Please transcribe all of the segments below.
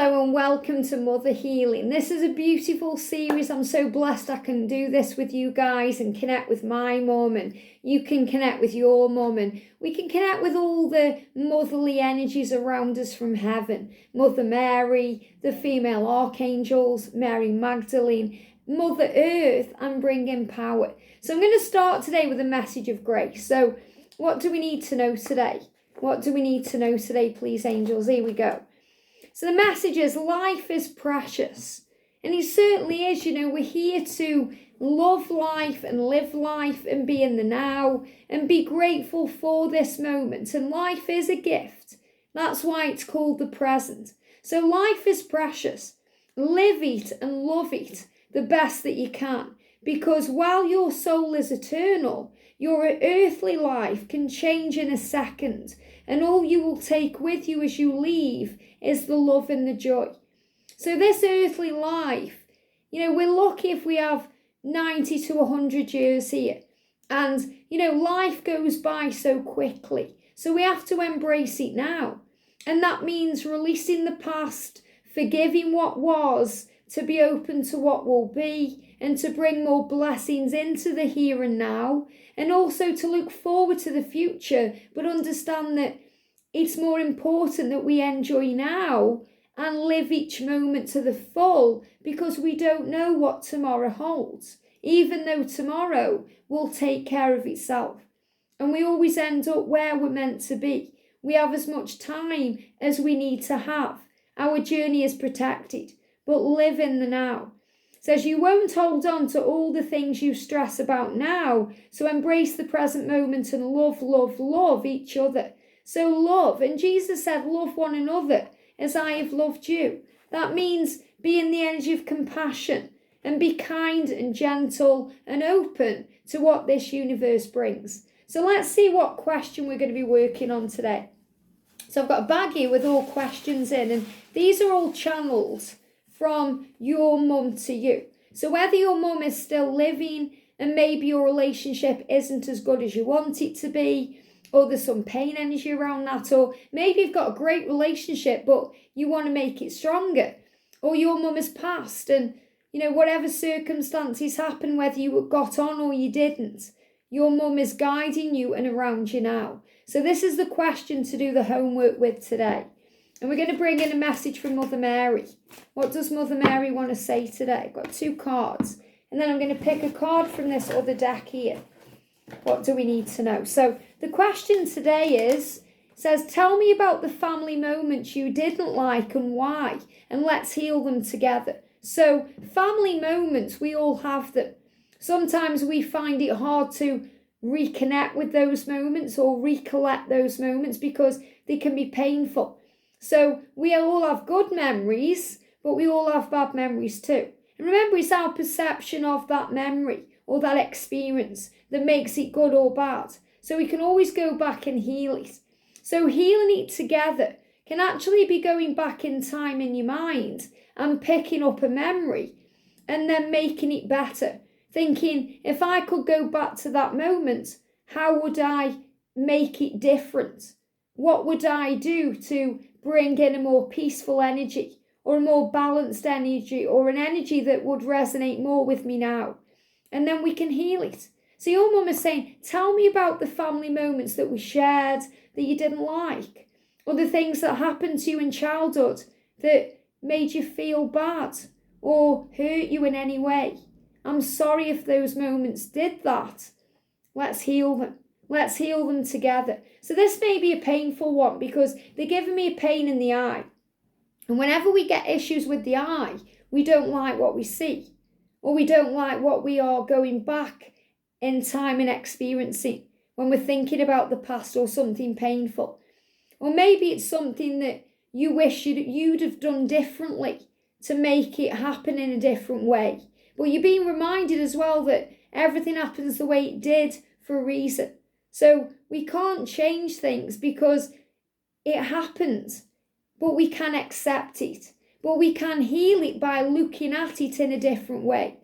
Hello and welcome to Mother Healing. This is a beautiful series. I'm so blessed I can do this with you guys and connect with my mum, and you can connect with your mum, and we can connect with all the motherly energies around us from heaven. Mother Mary, the female archangels, Mary Magdalene, Mother Earth, and bring in power. So I'm going to start today with a message of grace. So what do we need to know today? What do we need to know today, please, angels? Here we go. So the message is life is precious. And it certainly is. We're here to love life and live life and be in the now and be grateful for this moment. And life is a gift. That's why it's called the present. So life is precious. Live it and love it the best that you can. Because while your soul is eternal, your earthly life can change in a second. And all you will take with you as you leave is the love and the joy. So this earthly life, we're lucky if we have 90 to 100 years here. And, life goes by so quickly. So we have to embrace it now. And that means releasing the past, forgiving what was, to be open to what will be, and to bring more blessings into the here and now, and also to look forward to the future, but understand that it's more important that we enjoy now and live each moment to the full, because we don't know what tomorrow holds, even though tomorrow will take care of itself. And we always end up where we're meant to be. We have as much time as we need to have. Our journey is protected, but live in the now. It says you won't hold on to all the things you stress about now, so embrace the present moment and love each other. So love, and Jesus said, love one another as I have loved you. That means be in the energy of compassion and be kind and gentle and open to what this universe brings. So let's see what question we're going to be working on today. So I've got a bag here with all questions in, and these are all channeled from your mum to you. So whether your mum is still living and maybe your relationship isn't as good as you want it to be, or there's some pain energy around that, or maybe you've got a great relationship but you want to make it stronger, or your mum has passed and whatever circumstances happen, whether you got on or you didn't, your mum is guiding you and around you now. So this is the question to do the homework with today. And we're going to bring in a message from Mother Mary. What does Mother Mary want to say today? I've got 2 cards. And then I'm going to pick a card from this other deck here. What do we need to know? So the question today says, tell me about the family moments you didn't like and why, and let's heal them together. So family moments, we all have them. Sometimes we find it hard to reconnect with those moments or recollect those moments because they can be painful. So we all have good memories, but we all have bad memories too. And remember, it's our perception of that memory or that experience that makes it good or bad. So we can always go back and heal it. So healing it together can actually be going back in time in your mind and picking up a memory and then making it better. Thinking, if I could go back to that moment, how would I make it different? What would I do to bring in a more peaceful energy or a more balanced energy or an energy that would resonate more with me now? And then we can heal it. So your mum is saying, tell me about the family moments that we shared that you didn't like, or the things that happened to you in childhood that made you feel bad or hurt you in any way. I'm sorry if those moments did that. Let's heal them. Let's heal them together. So this may be a painful one because they're giving me a pain in the eye. And whenever we get issues with the eye, we don't like what we see, or we don't like what we are going back in time and experiencing when we're thinking about the past or something painful. Or maybe it's something that you wish you'd have done differently to make it happen in a different way. But you're being reminded as well that everything happens the way it did for a reason. So we can't change things because it happens, but we can accept it. But we can heal it by looking at it in a different way.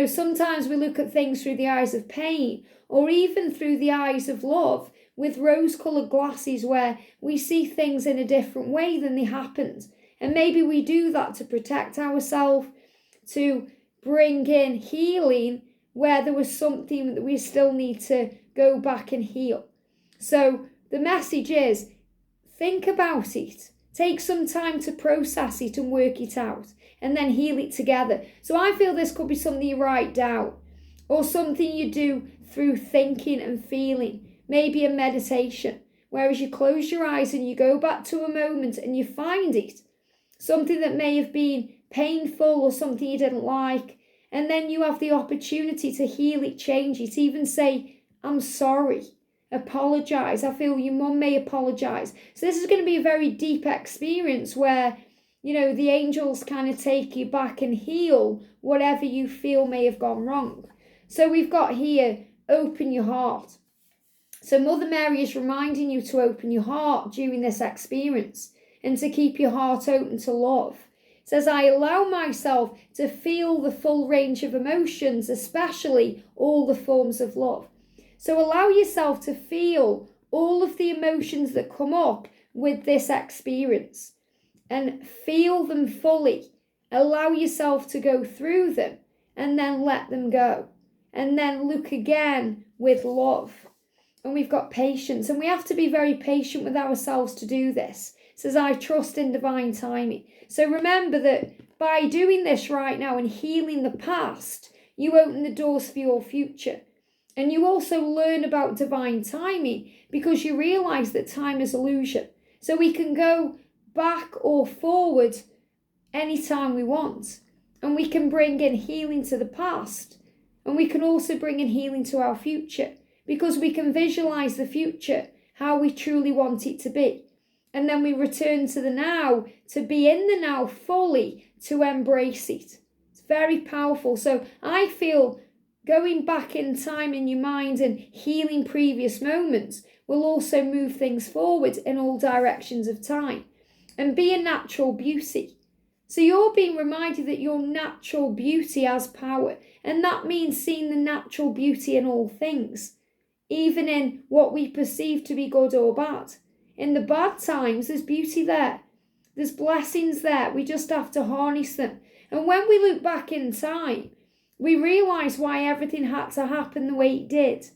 Sometimes we look at things through the eyes of pain or even through the eyes of love with rose-coloured glasses where we see things in a different way than they happened. And maybe we do that to protect ourselves, to bring in healing where there was something that we still need to go back and heal. So the message is, think about it. Take some time to process it and work it out, and then heal it together. So I feel this could be something you write down, or something you do through thinking and feeling, maybe a meditation, whereas you close your eyes and you go back to a moment and you find it, something that may have been painful or something you didn't like, and then you have the opportunity to heal it, change it, even say, I'm sorry, apologise. I feel your mum may apologise. So this is going to be a very deep experience where, the angels kind of take you back and heal whatever you feel may have gone wrong. So we've got here, open your heart. So Mother Mary is reminding you to open your heart during this experience and to keep your heart open to love. It says, I allow myself to feel the full range of emotions, especially all the forms of love. So allow yourself to feel all of the emotions that come up with this experience and feel them fully. Allow yourself to go through them and then let them go. And then look again with love. And we've got patience, and we have to be very patient with ourselves to do this. It says, I trust in divine timing. So remember that by doing this right now and healing the past, you open the doors for your future. And you also learn about divine timing because you realize that time is illusion. So we can go back or forward anytime we want. And we can bring in healing to the past. And we can also bring in healing to our future because we can visualize the future, how we truly want it to be. And then we return to the now, to be in the now fully, to embrace it. It's very powerful. So I feel going back in time in your mind and healing previous moments will also move things forward in all directions of time and be a natural beauty. So you're being reminded that your natural beauty has power, and that means seeing the natural beauty in all things, even in what we perceive to be good or bad. In the bad times, there's beauty there. There's blessings there. We just have to harness them. And when we look back in time, we realise why everything had to happen the way it did,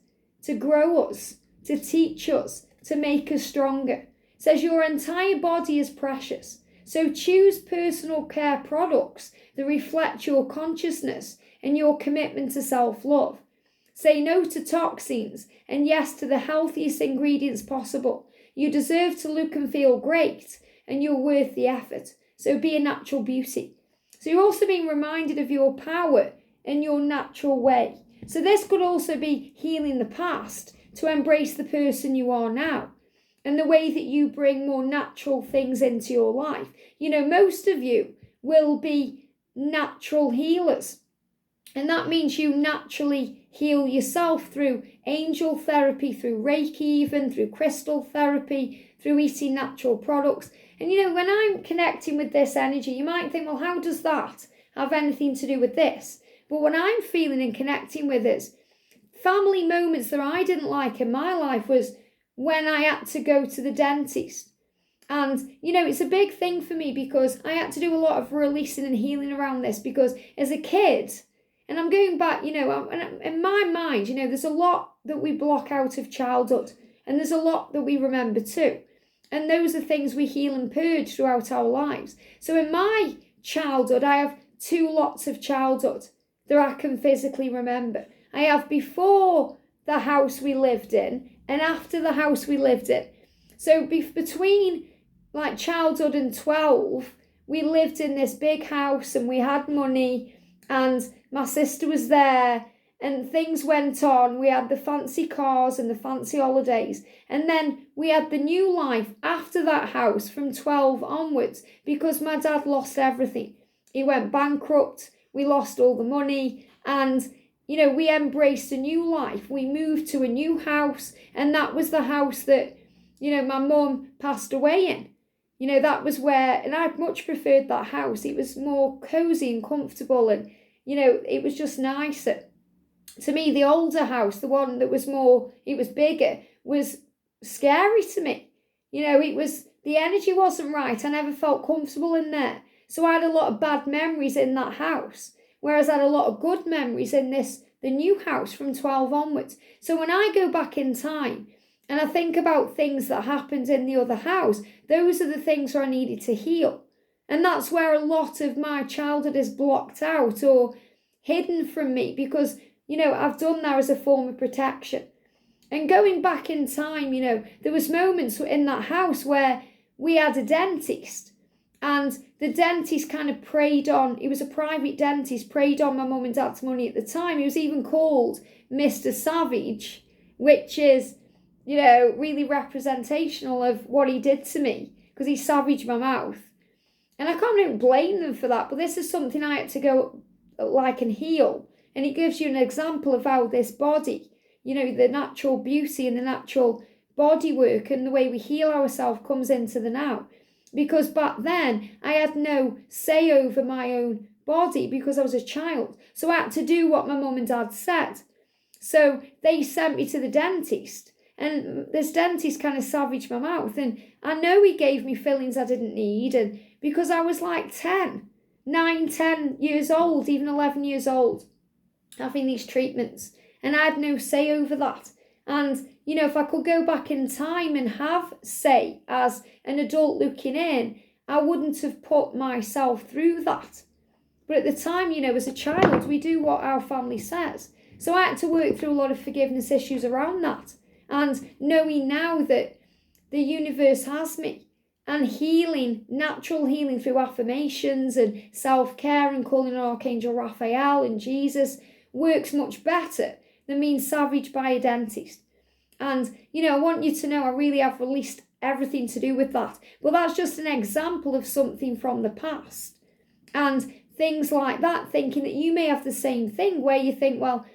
to grow us, to teach us, to make us stronger. It says your entire body is precious. So choose personal care products that reflect your consciousness and your commitment to self-love. Say no to toxins and yes to the healthiest ingredients possible. You deserve to look and feel great, and you're worth the effort. So be a natural beauty. So you're also being reminded of your power in your natural way. So this could also be healing the past to embrace the person you are now and the way that you bring more natural things into your life. Most of you will be natural healers. And that means you naturally heal yourself through angel therapy, through Reiki even, through crystal therapy, through eating natural products. And when I'm connecting with this energy, you might think, well, how does that have anything to do with this? But what I'm feeling and connecting with is family moments that I didn't like in my life was when I had to go to the dentist. And, it's a big thing for me because I had to do a lot of releasing and healing around this because as a kid, and I'm going back, in my mind, there's a lot that we block out of childhood and there's a lot that we remember too. And those are things we heal and purge throughout our lives. So in my childhood, I have 2 lots of childhood that I can physically remember. I have before the house we lived in and after the house we lived in. So between childhood and 12, we lived in this big house and we had money and my sister was there and things went on. We had the fancy cars and the fancy holidays. And then we had the new life after that house from 12 onwards because my dad lost everything. He went bankrupt. We lost all the money and we embraced a new life. We moved to a new house and that was the house that, my mum passed away in. That was where, and I much preferred that house. It was more cosy and comfortable and, it was just nicer. To me, the older house, the one that was it was bigger, was scary to me. It was the energy wasn't right. I never felt comfortable in there. So I had a lot of bad memories in that house, whereas I had a lot of good memories in the new house from 12 onwards. So when I go back in time and I think about things that happened in the other house, those are the things where I needed to heal. And that's where a lot of my childhood is blocked out or hidden from me because, I've done that as a form of protection. And going back in time, there was moments in that house where we had a dentist and the dentist kind of preyed on, he was a private dentist, preyed on my mum and dad's money at the time. He was even called Mr. Savage, which is, really representational of what he did to me because he savaged my mouth. And I can't really blame them for that, but this is something I had to go and heal. And it gives you an example of how this body, the natural beauty and the natural body work and the way we heal ourselves comes into the now. Because back then, I had no say over my own body because I was a child. So I had to do what my mum and dad said. So they sent me to the dentist. And this dentist kind of savaged my mouth. And I know he gave me fillings I didn't need. And because I was like 10 years old, even 11 years old, having these treatments. And I had no say over that. And, if I could go back in time and have say as an adult looking in, I wouldn't have put myself through that. But at the time, as a child, we do what our family says. So I had to work through a lot of forgiveness issues around that. And knowing now that the universe has me and healing, natural healing through affirmations and self-care and calling on Archangel Raphael and Jesus works much better than being savaged by a dentist. And, I want you to know I really have released everything to do with that. But that's just an example of something from the past. And things like that, thinking that you may have the same thing where you think, well,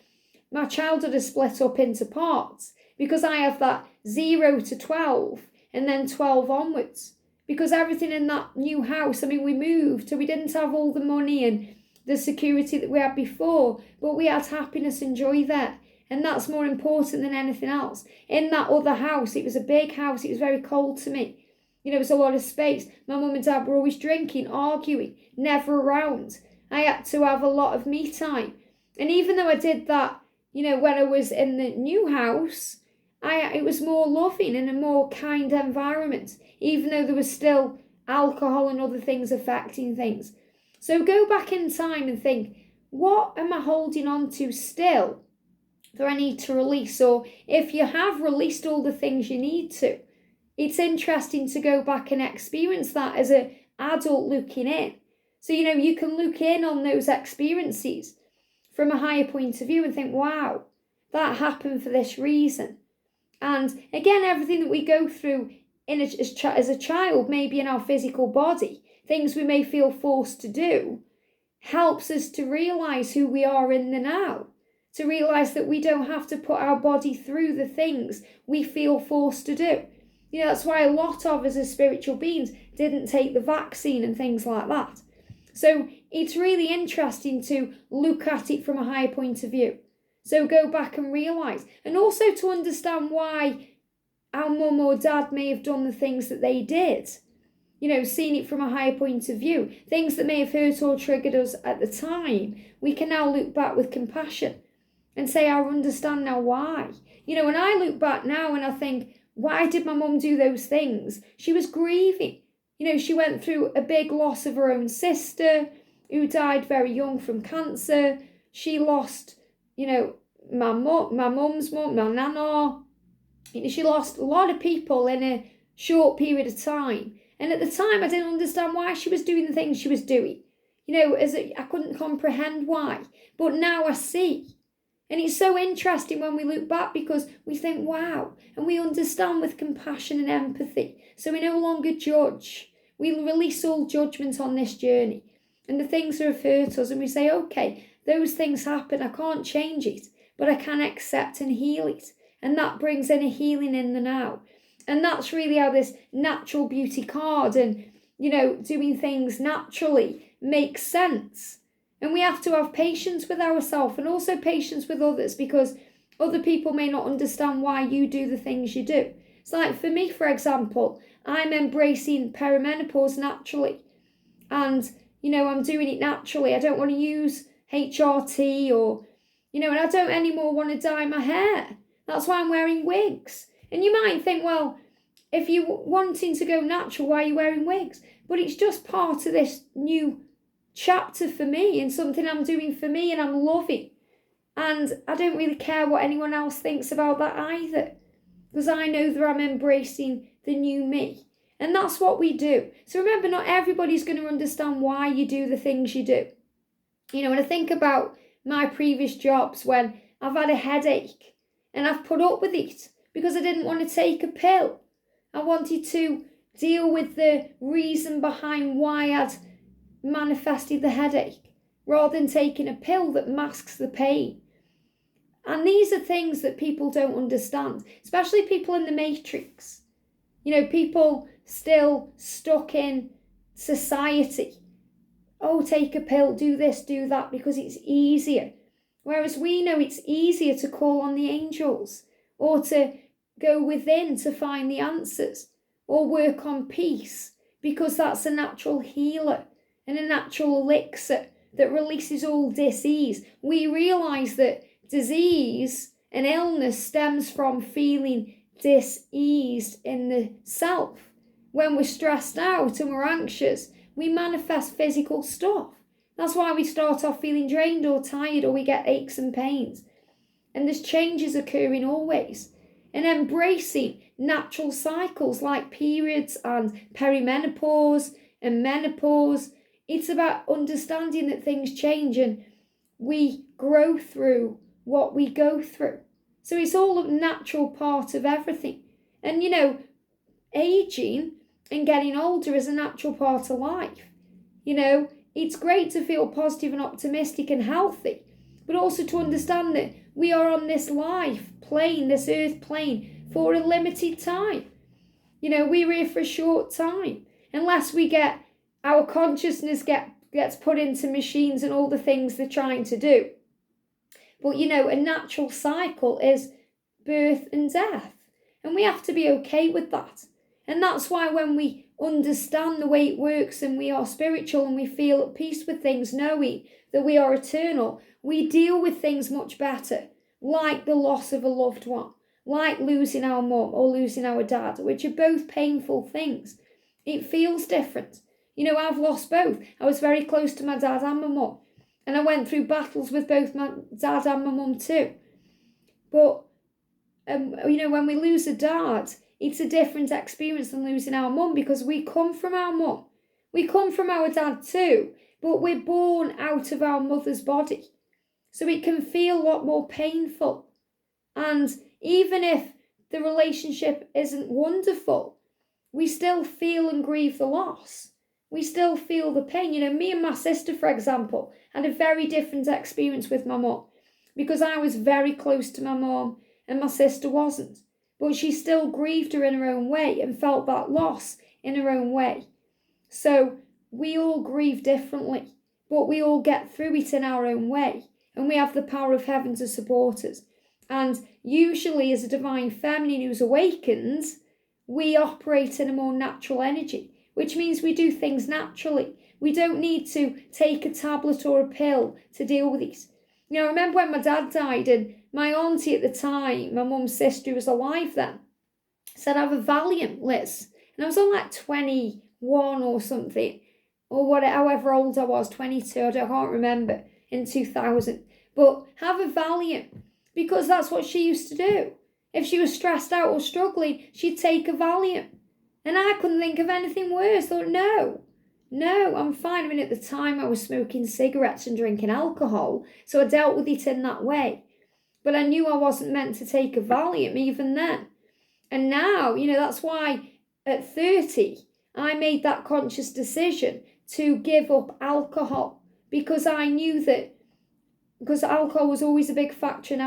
my childhood is split up into parts because I have that 0 to 12 and then 12 onwards. Because everything in that new house, we moved, so we didn't have all the money and the security that we had before, but we had happiness and joy there. And that's more important than anything else. In that other house, it was a big house. It was very cold to me. It was a lot of space. My mum and dad were always drinking, arguing, never around. I had to have a lot of me time. And even though I did that, when I was in the new house, it was more loving and a more kind environment, even though there was still alcohol and other things affecting things. So go back in time and think, what am I holding on to still that I need to release? Or if you have released all the things you need to, it's interesting to go back and experience that as an adult looking in. So, you can look in on those experiences from a higher point of view and think, wow, that happened for this reason. And again, everything that we go through as a child, maybe in our physical body, things we may feel forced to do, helps us to realise who we are in the now. To realise that we don't have to put our body through the things we feel forced to do. That's why a lot of us as spiritual beings didn't take the vaccine and things like that. So it's really interesting to look at it from a higher point of view. So go back and realise. And also to understand why our mum or dad may have done the things that they did. Seeing it from a higher point of view. Things that may have hurt or triggered us at the time, we can now look back with compassion and say, I understand now why. When I look back now and I think, why did my mum do those things? She was grieving. She went through a big loss of her own sister who died very young from cancer. She lost, my mum's mum, my nana. She lost a lot of people in a short period of time. And at the time, I didn't understand why she was doing the things she was doing. I couldn't comprehend why. But now I see. And it's so interesting when we look back because we think, wow, and we understand with compassion and empathy. So we no longer judge. We release all judgment on this journey and the things that have hurt us. And we say, okay, those things happen. I can't change it, but I can accept and heal it. And that brings in a healing in the now. And that's really how this natural beauty card and, doing things naturally makes sense. And we have to have patience with ourselves and also patience with others because other people may not understand why you do the things you do. It's like for me, for example, I'm embracing perimenopause naturally. And, I'm doing it naturally. I don't want to use HRT or, and I don't anymore want to dye my hair. That's why I'm wearing wigs. And you might think, well, if you're wanting to go natural, why are you wearing wigs? But it's just part of this new chapter for me and something I'm doing for me and I'm loving. And I don't really care what anyone else thinks about that either, because I know that I'm embracing the new me. And that's what we do. So remember, not everybody's going to understand why you do the things you do. When I think about my previous jobs, when I've had a headache and I've put up with it because I didn't want to take a pill. I wanted to deal with the reason behind why I'd manifested the headache rather than taking a pill that masks the pain. And these are things that people don't understand, especially people in the matrix. People still stuck in society. Oh, take a pill, do this, do that, because it's easier. Whereas we know it's easier to call on the angels or to go within to find the answers or work on peace, because that's a natural healer and a natural elixir that releases all disease. We realise that disease and illness stems from feeling diseased in the self. When we're stressed out and we're anxious, we manifest physical stuff. That's why we start off feeling drained or tired, or we get aches and pains. And there's changes occurring always. And embracing natural cycles like periods and perimenopause and menopause, it's about understanding that things change and we grow through what we go through. So it's all a natural part of everything. And aging and getting older is a natural part of life. It's great to feel positive and optimistic and healthy, but also to understand that we are on this life plane, this earth plane, for a limited time. We're here for a short time, unless we get our consciousness gets put into machines and all the things they're trying to do. But a natural cycle is birth and death, and we have to be okay with that. And that's why when we understand the way it works and we are spiritual and we feel at peace with things, knowing that we are eternal, we deal with things much better, like the loss of a loved one, like losing our mum or losing our dad, which are both painful things. It feels different. I've lost both. I was very close to my dad and my mum, and I went through battles with both my dad and my mum too. But, when we lose a dad, it's a different experience than losing our mum, because we come from our mum. We come from our dad too, but we're born out of our mother's body. So it can feel a lot more painful. And even if the relationship isn't wonderful, we still feel and grieve the loss. We still feel the pain. Me and my sister, for example, had a very different experience with my mum, because I was very close to my mum and my sister wasn't. But she still grieved her in her own way and felt that loss in her own way. So we all grieve differently, but we all get through it in our own way. And we have the power of heaven to support us. And usually as a divine feminine who's awakened, we operate in a more natural energy, which means we do things naturally. We don't need to take a tablet or a pill to deal with it. I remember when my dad died, and my auntie at the time, my mum's sister who was alive then, said, "Have a Valiant, Liz." And I was on like 21 or something, or whatever, however old I was, 22, I can't remember, in 2000. But have a Valiant, because that's what she used to do. If she was stressed out or struggling, she'd take a Valiant. And I couldn't think of anything worse. I thought, no, I'm fine. At the time I was smoking cigarettes and drinking alcohol, so I dealt with it in that way. But I knew I wasn't meant to take a Valium even then. And now, that's why at 30, I made that conscious decision to give up alcohol, because I knew that, because alcohol was always a big factor in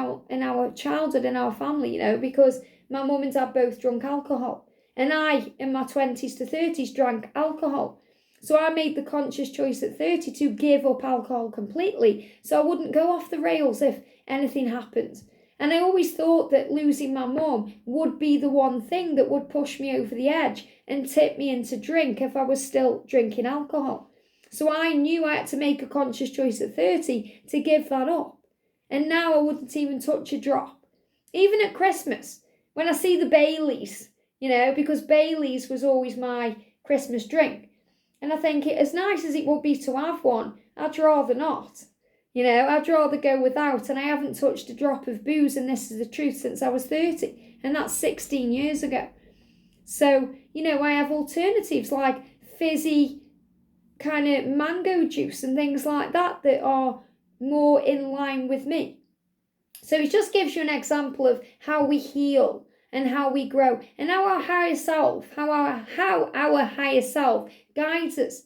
our childhood, in our family, because my mum and dad both drank alcohol. And I, in my 20s to 30s, drank alcohol. So I made the conscious choice at 30 to give up alcohol completely, so I wouldn't go off the rails if anything happened. And I always thought that losing my mum would be the one thing that would push me over the edge and tip me into drink if I was still drinking alcohol. So I knew I had to make a conscious choice at 30 to give that up. And now I wouldn't even touch a drop. Even at Christmas, when I see the Baileys, because Baileys was always my Christmas drink. And I think as nice as it would be to have one, I'd rather not. I'd rather go without, and I haven't touched a drop of booze, and this is the truth, since I was 30, and that's 16 years ago. So, I have alternatives like fizzy kind of mango juice and things like that are more in line with me. So it just gives you an example of how we heal and how we grow, and how our higher self guides us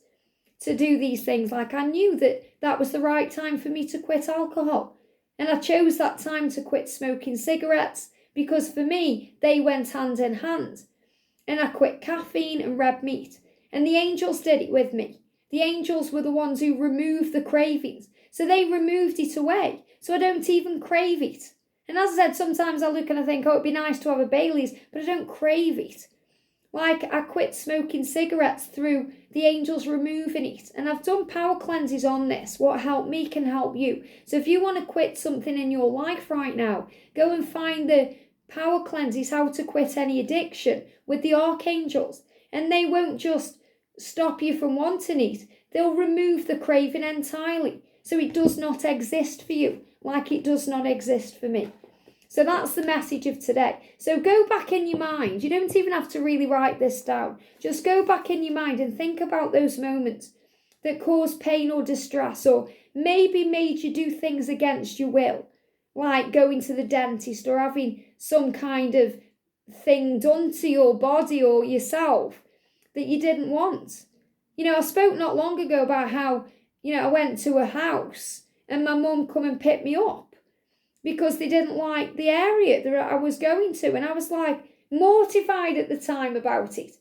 to do these things. Like, I knew that was the right time for me to quit alcohol, and I chose that time to quit smoking cigarettes because for me they went hand in hand. And I quit caffeine and red meat, and the angels did it with me. The angels were the ones who removed the cravings, so they removed it away, so I don't even crave it. And as I said, sometimes I look and I think, it'd be nice to have a Baileys, but I don't crave it. Like, I quit smoking cigarettes through the angels removing it. And I've done power cleanses on this. What helped me can help you. So if you want to quit something in your life right now, go and find the power cleanses, how to quit any addiction with the Archangels. And they won't just stop you from wanting it. They'll remove the craving entirely. So it does not exist for you, like it does not exist for me. So that's the message of today. So go back in your mind. You don't even have to really write this down. Just go back in your mind and think about those moments that caused pain or distress, or maybe made you do things against your will, like going to the dentist or having some kind of thing done to your body or yourself that you didn't want. I spoke not long ago about how, I went to a house and my mum come and picked me up because they didn't like the area that I was going to. And I was like mortified at the time about it.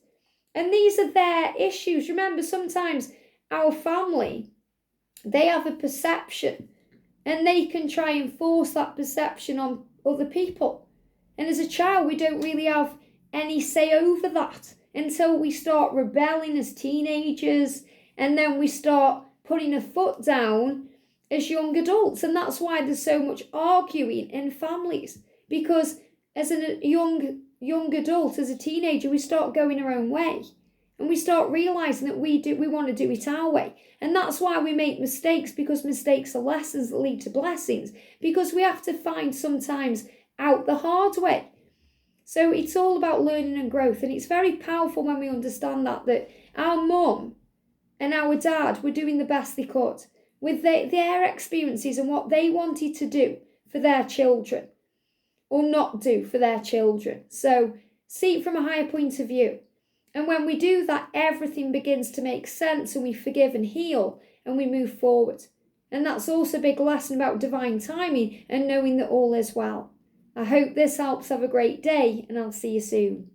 And these are their issues. Remember, sometimes our family, they have a perception and they can try and force that perception on other people. And as a child, we don't really have any say over that until we start rebelling as teenagers, and then we start putting a foot down as young adults. And that's why there's so much arguing in families, because as a young adult, as a teenager, we start going our own way, and we start realizing that we want to do it our way. And that's why we make mistakes, because mistakes are lessons that lead to blessings, because we have to find sometimes out the hard way. So it's all about learning and growth, and it's very powerful when we understand that our mum and our dad were doing the best they could with their experiences and what they wanted to do for their children or not do for their children. So see it from a higher point of view. And when we do that, everything begins to make sense, and we forgive and heal and we move forward. And that's also a big lesson about divine timing and knowing that all is well. I hope this helps. Have a great day, and I'll see you soon.